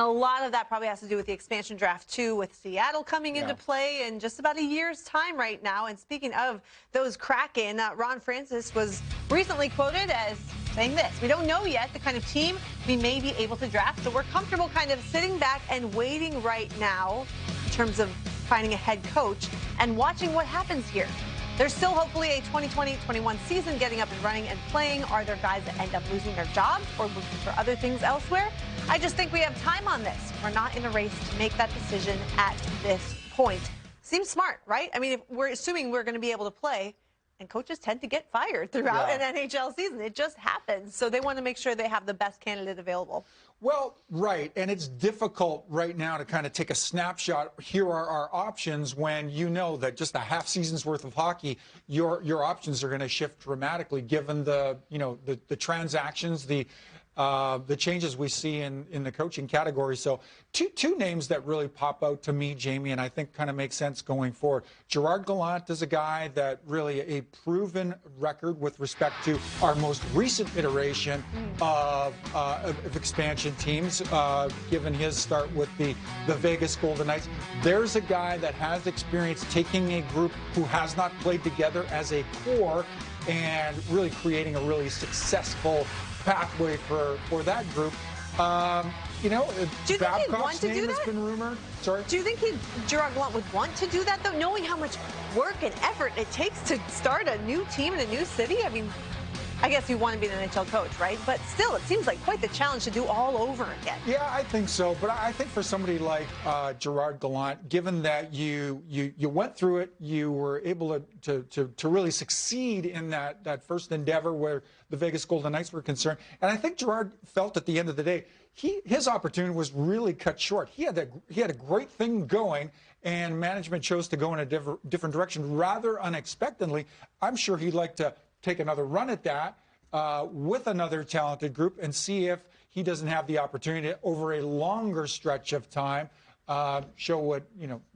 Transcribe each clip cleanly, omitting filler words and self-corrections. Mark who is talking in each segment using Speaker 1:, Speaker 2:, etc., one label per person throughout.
Speaker 1: a lot of that probably has to do with the expansion draft, too, with Seattle coming into play in just about a year's time right now. And speaking of those Kraken, Ron Francis was recently quoted as saying this: "We don't know yet the kind of team we may be able to draft, so we're comfortable kind of sitting back and waiting right now in terms of finding a head coach and watching what happens here." There's still hopefully a 2020-21 season getting up and running and playing. Are there guys that end up losing their jobs or looking for other things elsewhere? I just think we have time on this. We're not in a race to make that decision at this point. Seems smart, right? I mean, if we're assuming we're going to be able to play, and coaches tend to get fired throughout an NHL season. It just happens. So they want to make sure they have the best candidate available.
Speaker 2: Well, right. And it's difficult right now to kind of take a snapshot. Here are our options when you know that just a half season's worth of hockey, your options are going to shift dramatically given the transactions, the changes we see in the coaching category. So two names that really pop out to me, Jamie, and I think kind of make sense going forward. Gerard Gallant is a guy that really a proven record with respect to our most recent iteration of expansion teams, given his start with the Vegas Golden Knights. There's a guy that has experience taking a group who has not played together as a core and really creating a really successful pathway for that group. You know,
Speaker 1: do you think he'd want to do that?
Speaker 2: Has been rumored. Sorry?
Speaker 1: Do you think Gerard Gallant would want to do that, though, knowing how much work and effort it takes to start a new team in a new city? I mean, I guess you want to be an NHL coach, right? But still, it seems like quite the challenge to do all over again.
Speaker 2: Yeah, I think so. But I think for somebody like Gerard Gallant, given that you went through it, you were able to really succeed in that first endeavor where the Vegas Golden Knights were concerned. And I think Gerard felt at the end of the day, his opportunity was really cut short. He had a great thing going, and management chose to go in a different direction rather unexpectedly. I'm sure he'd like to take another run at that with another talented group and see if he doesn't have the opportunity to, over a longer stretch of time, show what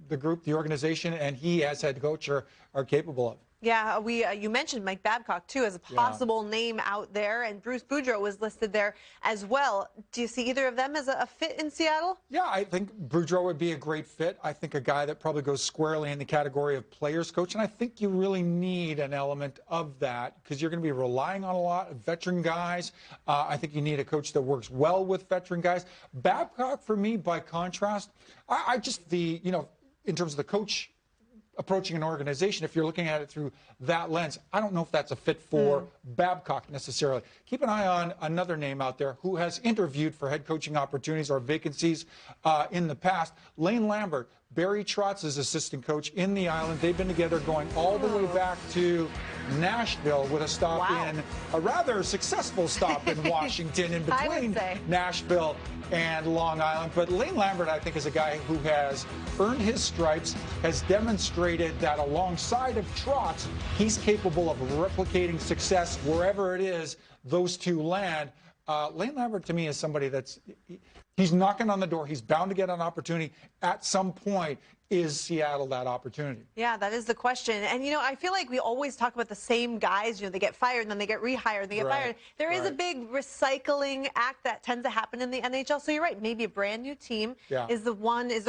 Speaker 2: the group, the organization, and he as head coach are capable of.
Speaker 1: Yeah, you mentioned Mike Babcock, too, as a possible name out there, and Bruce Boudreau was listed there as well. Do you see either of them as a fit in Seattle?
Speaker 2: Yeah, I think Boudreau would be a great fit. I think a guy that probably goes squarely in the category of players coach, and I think you really need an element of that because you're going to be relying on a lot of veteran guys. I think you need a coach that works well with veteran guys. Babcock, for me, by contrast, I just, in terms of the coach approaching an organization, if you're looking at it through that lens, I don't know if that's a fit for Babcock necessarily. Keep an eye on another name out there who has interviewed for head coaching opportunities or vacancies in the past. Lane Lambert, Barry Trotz's assistant coach in the island. They've been together going all the way back to Nashville with a stop in, a rather successful stop in Washington in between Nashville and Long Island. But Lane Lambert, I think, is a guy who has earned his stripes, has demonstrated that alongside of Trotz, he's capable of replicating success wherever it is those two land. Lane Lambert, to me, is somebody he's knocking on the door. He's bound to get an opportunity at some point. Is Seattle that opportunity?
Speaker 1: Yeah, that is the question. And, I feel like we always talk about the same guys. They get fired, and then they get rehired, and they get fired. There is a big recycling act that tends to happen in the NHL. So you're right. Maybe a brand new team is the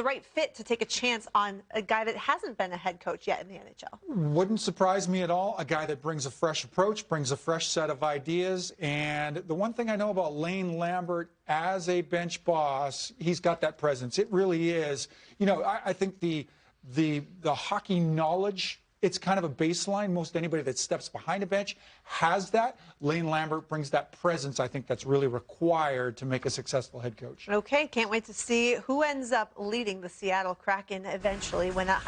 Speaker 1: right fit to take a chance on a guy that hasn't been a head coach yet in the NHL.
Speaker 2: Wouldn't surprise me at all. A guy that brings a fresh approach, brings a fresh set of ideas. And the one thing I know about Lane Lambert as a bench boss, he's got that presence. It really is. I think the hockey knowledge, it's kind of a baseline. Most anybody that steps behind a bench has that. Lane Lambert brings that presence, I think, that's really required to make a successful head coach.
Speaker 1: Okay, can't wait to see who ends up leading the Seattle Kraken eventually when that